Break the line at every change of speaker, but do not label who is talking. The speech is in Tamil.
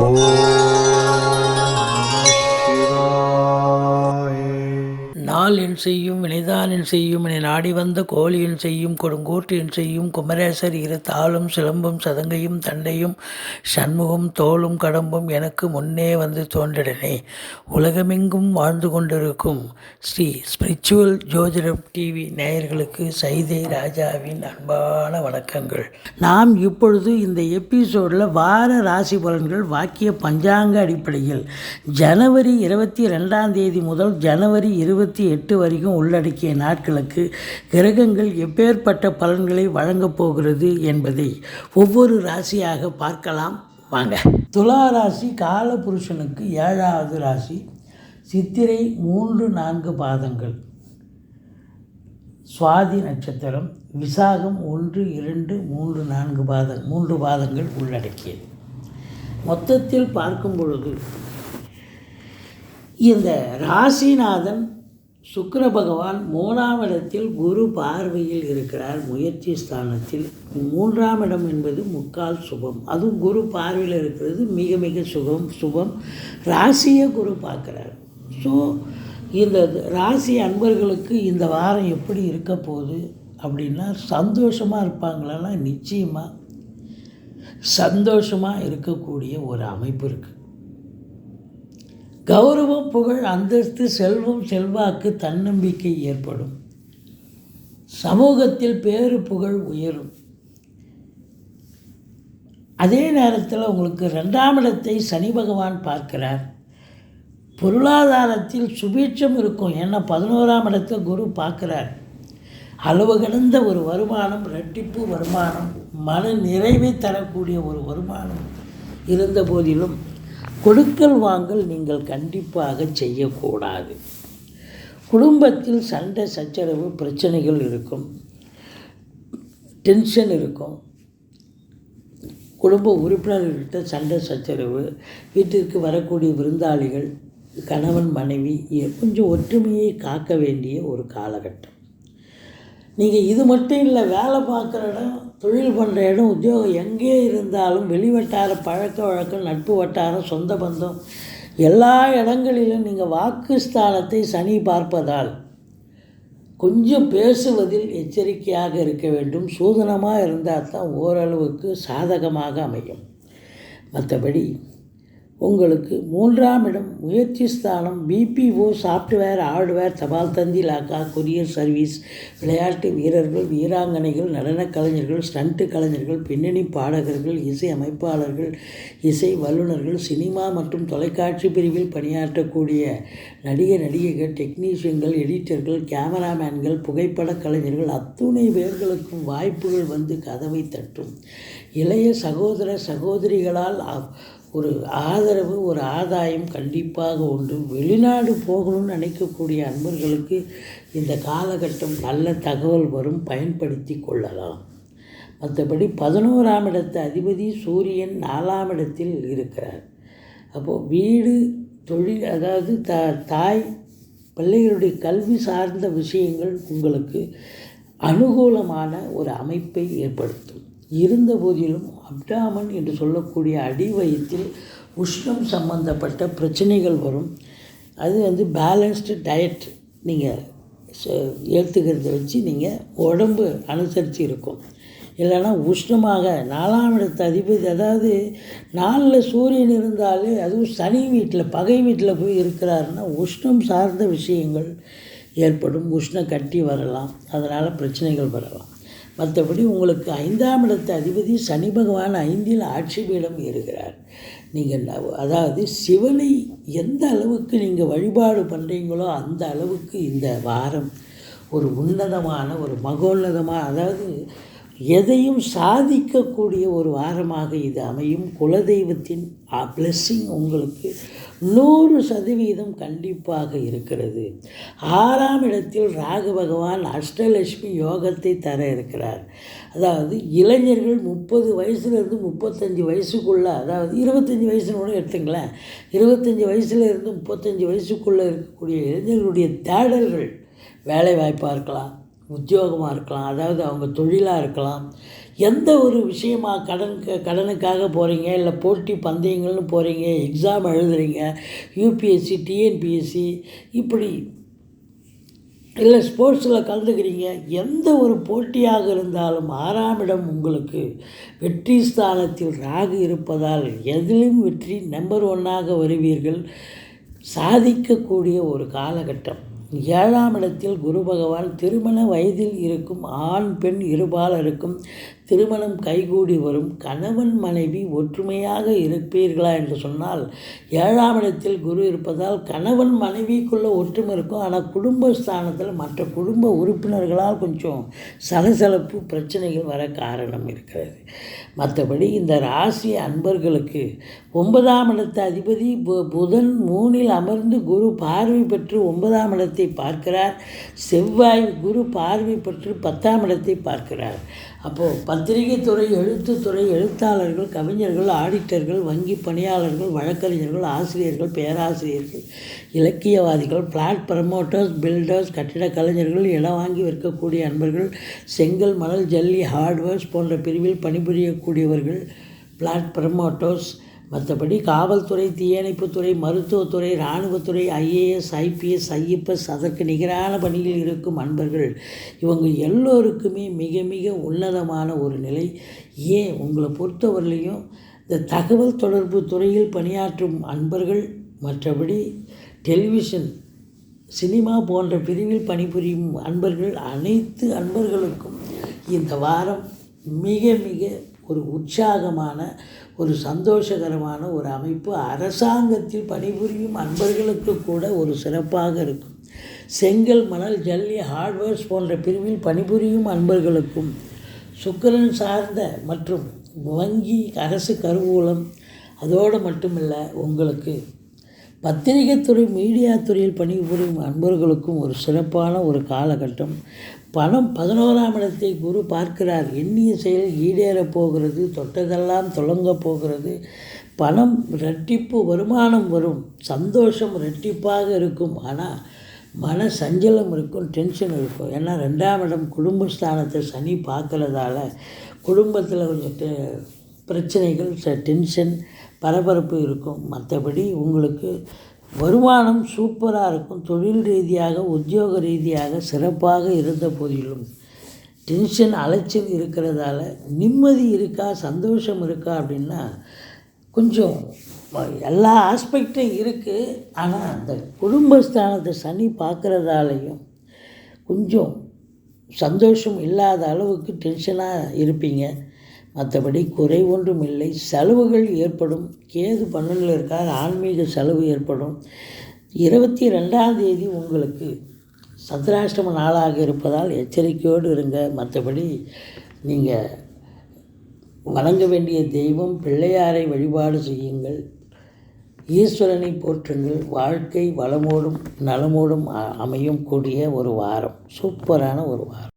ஓம் சிவாய.
நாள் என் செய்யும் வினைதான் என் செய்யும் என நாடி வந்த கோழி என் செய்யும் கொடுங்கோட்டு என் செய்யும் குமரேசர் இரு தாளும் சிலம்பும் சதங்கையும் தண்டையும் சண்முகம் தோளும் கடம்பும் எனக்கு முன்னே வந்து தோன்றிடனே. உலகமெங்கும் வாழ்ந்து கொண்டிருக்கும் ஸ்ரீ ஸ்பிரிச்சுவல் ஜோதிடம் டிவி நேயர்களுக்கு சைதை ராஜாவின் அன்பான வணக்கங்கள். நாம் இப்பொழுது இந்த எபிசோடில் வார ராசி பலன்கள் வாக்கிய பஞ்சாங்க அடிப்படையில் ஜனவரி 22 முதல் ஜனவரி 28 வரைக்கும் உள்ளடக்கிய நாட்களுக்கு கிரகங்கள் எப்பேற்பட்ட பலன்களை வழங்கப் போகிறது என்பதை ஒவ்வொரு ராசியாக பார்க்கலாம் வாங்க. துலா ராசி காலபுருஷனுக்கு 7வது ராசி. சித்திரை 3-4 பாதங்கள், சுவாதி நட்சத்திரம், விசாகம் 1, 2, 3, 4 3 பாதங்கள் உள்ளடக்கியது. மொத்தத்தில் பார்க்கும் பொழுது இந்த ராசிநாதன் சுக்கிர பகவான் 3ஆம் இடத்தில் குரு பார்வையில் இருக்கிறார். முயற்சி ஸ்தானத்தில் 3ஆம் இடம் என்பது முக்கால் சுபம். அதுவும் குரு பார்வையில் இருக்கிறது மிக மிக சுபம். ராசியை குரு பார்க்குறார். ஸோ இந்த ராசி அன்பர்களுக்கு இந்த வாரம் எப்படி இருக்க போகுது அப்படின்னா, சந்தோஷமாக இருப்பாங்களா? நிச்சயமாக சந்தோஷமாக இருக்கக்கூடிய ஒரு அமைப்பு இருக்குது. கௌரவம், புகழ், அந்தஸ்து, செல்வம், செல்வாக்கு, தன்னம்பிக்கை ஏற்படும். சமூகத்தில் பேரு புகழ் உயரும். அதே நேரத்தில் உங்களுக்கு 2ஆம் இடத்தை சனி பகவான் பார்க்கிறார். பொருளாதாரத்தில் சுபீட்சம் இருக்கும். ஏன்னா 11ஆம் இடத்தை குரு பார்க்குறார். அளவு கடந்த ஒரு வருமானம், இரட்டிப்பு வருமானம், மன நிறைவை தரக்கூடிய ஒரு வருமானம் இருந்த போதிலும் கொடுக்கல் வாங்கல் நீங்கள் கண்டிப்பாக செய்யக்கூடாது. குடும்பத்தில் சண்டை சச்சரவு பிரச்சனைகள் இருக்கும், டென்ஷன் இருக்கும். குடும்ப உறுப்பினர்கிட்ட சண்டை சச்சரவு, வீட்டிற்கு வரக்கூடிய விருந்தாளிகள், கணவன் மனைவி கொஞ்சம் ஒற்றுமையை காக்க வேண்டிய ஒரு காலகட்டம். நீங்கள் இது மட்டும் இல்லை, வேலை பார்க்குற இடம், தொழில் பண்ணுற இடம், உத்தியோகம் எங்கே இருந்தாலும் வெளிவட்டார பழக்க வழக்கம், நட்பு வட்டாரம், சொந்த பந்தம் எல்லா இடங்களிலும் நீங்கள் வாக்குஸ்தானத்தை சனி பார்ப்பதால் கொஞ்சம் பேசுவதில் எச்சரிக்கையாக இருக்க வேண்டும். சூதனமாக இருந்தால் தான் ஓரளவுக்கு சாதகமாக அமையும். மற்றபடி உங்களுக்கு 3ஆம் இடம் முயற்சி ஸ்தானம், பிபிஓ, சாஃப்ட்வேர், ஹார்ட்வேர், தபால் தந்தி, லாக்கா, கொரியர் சர்வீஸ், விளையாட்டு வீரர்கள், வீராங்கனைகள், நடனக் கலைஞர்கள், ஸ்டண்ட் கலைஞர்கள், பின்னணி பாடகர்கள், இசை அமைப்பாளர்கள், இசை வல்லுநர்கள், சினிமா மற்றும் தொலைக்காட்சி பிரிவில் பணியாற்றக்கூடிய நடிகைகள், டெக்னீஷியன்கள், எடிட்டர்கள், கேமராமேன்கள், புகைப்பட கலைஞர்கள் அத்துணை பேர்களுக்கும் வாய்ப்புகள் வந்து கதவை தட்டும். இளைய சகோதர சகோதரிகளால் ஒரு ஆதரவு, ஒரு ஆதாயம் கண்டிப்பாக உண்டு. வெளிநாடு போகணும்னு நினைக்கக்கூடிய அன்பர்களுக்கு இந்த காலகட்டம் நல்ல தகவல் வரும், பயன்படுத்தி கொள்ளலாம். மற்றபடி 11ஆம் இடத்து அதிபதி சூரியன் 4ஆம் இடத்தில் இருக்கிறார். அப்போது வீடு, தொழில், அதாவது தாய் பிள்ளைகளுடைய கல்வி சார்ந்த விஷயங்கள் உங்களுக்கு அனுகூலமான ஒரு அமைப்பை ஏற்படுத்தும். இருந்த போதிலும் அப்டாமன் என்று சொல்லக்கூடிய அடி வயிற்றில் உஷ்ணம் சம்பந்தப்பட்ட பிரச்சனைகள் வரும். அது வந்து பேலன்ஸ்டு டயட் நீங்கள் ஏற்றுக்கிறத வச்சு நீங்கள் உடம்பு அனுசரித்து இருக்கும். இல்லைன்னா உஷ்ணமாக 4ஆம் இடத்து அதிபதி, அதாவது 4ல் சூரியன் இருந்தாலே, அதுவும் சனி வீட்டில் பகை வீட்டில் போய் இருக்கிறாருன்னா உஷ்ணம் சார்ந்த விஷயங்கள் ஏற்படும். உஷ்ணம் கட்டி வரலாம், அதனால் பிரச்சனைகள் வரலாம். மற்றபடி உங்களுக்கு 5ஆம் இடத்து அதிபதி சனி பகவான் 5இல் ஆட்சி பீடம் ஏறுகிறார். நீங்கள் அதாவது சிவனை எந்த அளவுக்கு நீங்கள் வழிபாடு பண்ணுறீங்களோ அந்த அளவுக்கு இந்த வாரம் ஒரு உன்னதமான, ஒரு மகோன்னதமான, அதாவது எதையும் சாதிக்கக்கூடிய ஒரு வாரமாக இது அமையும். குலதெய்வத்தின் பிளெஸ்ஸிங் உங்களுக்கு 100% கண்டிப்பாக இருக்கிறது. 6ஆம் இடத்தில் ராகு பகவான் அஷ்டலட்சுமி யோகத்தை தர இருக்கிறார். அதாவது இளைஞர்கள் 30 வயசுலேருந்து 35 வயசுக்குள்ளே, அதாவது 25 வயசுன்னு கூட எடுத்துங்களேன், 25 வயசுலேருந்து 35 வயசுக்குள்ளே இருக்கக்கூடிய இளைஞர்களுடைய தேடல்கள் வேலை வாய்ப்பாக இருக்கலாம், உத்தியோகமாக இருக்கலாம், அதாவது அவங்க தொழிலாக இருக்கலாம், எந்த ஒரு விஷயமா கடனுக்காக போகிறீங்க, இல்லை போட்டி பந்தயங்கள்னு போகிறீங்க, எக்ஸாம் எழுதுறீங்க, யூபிஎஸ்சி, டிஎன்பிஎஸ்சி, இப்படி இல்லை ஸ்போர்ட்ஸில் கலந்துக்கிறீங்க, எந்த ஒரு போட்டியாக இருந்தாலும் 6ஆம் இடம் உங்களுக்கு வெற்றி ஸ்தானத்தில் ராகு இருப்பதால் எதிலும் வெற்றி நம்பர் 1ஆக வருவீர்கள். சாதிக்கக்கூடிய ஒரு காலகட்டம். 7ஆம் இடத்தில் குரு பகவான் திருமண வயதில் இருக்கும் ஆண் பெண் இருபாலருக்கும் திருமணம் கைகூடி வரும். கணவன் மனைவி ஒற்றுமையாக இருப்பீர்களா என்று சொன்னால் 7ஆம் இடத்தில் குரு இருப்பதால் கணவன் மனைவிக்குள்ளே ஒற்றுமை இருக்கும். ஆனால் குடும்பஸ்தானத்தில் மற்ற குடும்ப உறுப்பினர்களால் கொஞ்சம் சலசலப்பு பிரச்சனைகள் வர காரணம் இருக்கிறது. மற்றபடி இந்த ராசி அன்பர்களுக்கு 9ஆம் இடத்து அதிபதி புதன் 3இல் அமர்ந்து குரு பார்வை பெற்று 9ஆம் இடத்தை பார்க்கிறார். செவ்வாய் குரு பார்வை பெற்று 10ஆம் இடத்தை பார்க்கிறார். அப்போது பத்திரிகை துறை, எழுத்துத்துறை, எழுத்தாளர்கள், கவிஞர்கள், ஆடிட்டர்கள், வங்கி பணியாளர்கள், வழக்கறிஞர்கள், ஆசிரியர்கள், பேராசிரியர்கள், இலக்கியவாதிகள், பிளாட் ப்ரமோட்டர்ஸ், பில்டர்ஸ், கட்டிட கலைஞர்கள், இடம் வாங்கி விற்கக்கூடிய அன்பர்கள், செங்கல், மணல், ஜல்லி, ஹார்ட்வேர்ஸ் போன்ற பிரிவில் பணிபுரியக்கூடியவர்கள், பிளாட் ப்ரமோட்டர்ஸ், மற்றபடி காவல்துறை, தீயணைப்புத்துறை, மருத்துவத்துறை, இராணுவத்துறை, ஐஏஎஸ், ஐபிஎஸ், ஐஎஃப்எஸ், அதற்கு நிகரான பணியில் இருக்கும் அன்பர்கள், இவங்க எல்லோருக்குமே மிக மிக உன்னதமான ஒரு நிலை. ஏன் உங்களை பொறுத்தவரையிலையும் இந்த தகவல் தொடர்பு துறையில் பணியாற்றும் அன்பர்கள், மற்றபடி டெலிவிஷன், சினிமா போன்ற பிரிவில் பணிபுரியும் அன்பர்கள், அனைத்து அன்பர்களுக்கும் இந்த வாரம் மிக மிக ஒரு உற்சாகமான, ஒரு சந்தோஷகரமான ஒரு அமைப்பு. அரசாங்கத்தில் பணிபுரியும் அன்பர்களுக்கு கூட ஒரு சிறப்பாக இருக்கும். செங்கல், மணல், ஜல்லி, ஹார்ட்வேர்ஸ் போன்ற பிரிவில் பணிபுரியும் அன்பர்களுக்கும், சுக்கிரன் சார்ந்த மற்றும் வங்கி, அரசு கருவூலம், அதோடு மட்டுமில்லை உங்களுக்கு பத்திரிகைத்துறை, மீடியா துறையில் பணிபுரியும் அன்பர்களுக்கும் ஒரு சிறப்பான ஒரு காலகட்டம். பணம் 11ஆம் இடத்தை குரு பார்க்கிறார். எண்ணிய செயல் ஈடேறப் போகிறது. தொட்டதெல்லாம் தொடங்கப் போகிறது. பணம் இரட்டிப்பு வருமானம் வரும். சந்தோஷம் இரட்டிப்பாக இருக்கும். ஆனால் மன சஞ்சலம் இருக்கும், டென்ஷன் இருக்கும். ஏன்னா 2ஆம் இடம் குடும்பஸ்தானத்தை சனி பார்க்கறதால குடும்பத்தில் கொஞ்சம் பிரச்சனைகள், டென்ஷன், பரபரப்பு இருக்கும். மற்றபடி உங்களுக்கு வருமானம் சூப்பராக இருக்கும். தொழில் ரீதியாக, உத்தியோக ரீதியாக சிறப்பாக இருந்த போதிலும் டென்ஷன், அலைச்சல் இருக்கிறதால நிம்மதி இருக்கா, சந்தோஷம் இருக்கா அப்படின்னா கொஞ்சம் எல்லா ஆஸ்பெக்டும் இருக்குது. ஆனால் அந்த குடும்பஸ்தானத்தை சனி பார்க்குறதாலையும் கொஞ்சம் சந்தோஷம் இல்லாத அளவுக்கு டென்ஷனாக இருப்பீங்க. மற்றபடி குறை ஒன்றும் இல்லை. செலவுகள் ஏற்படும். கேது 12 இருக்கார். ஆன்மீக செலவு ஏற்படும். 22ஆம் தேதி உங்களுக்கு சந்திராஷ்டம நாளாக இருப்பதால் எச்சரிக்கையோடு இருங்க. மற்றபடி நீங்கள் வணங்க வேண்டிய தெய்வம் பிள்ளையாரை வழிபாடு செய்யுங்கள். ஈஸ்வரனை போற்றுங்கள். வாழ்க்கை வளமோடும் நலமோடும் அமையும் கூடிய ஒரு வாரம். சூப்பரான ஒரு வாரம்.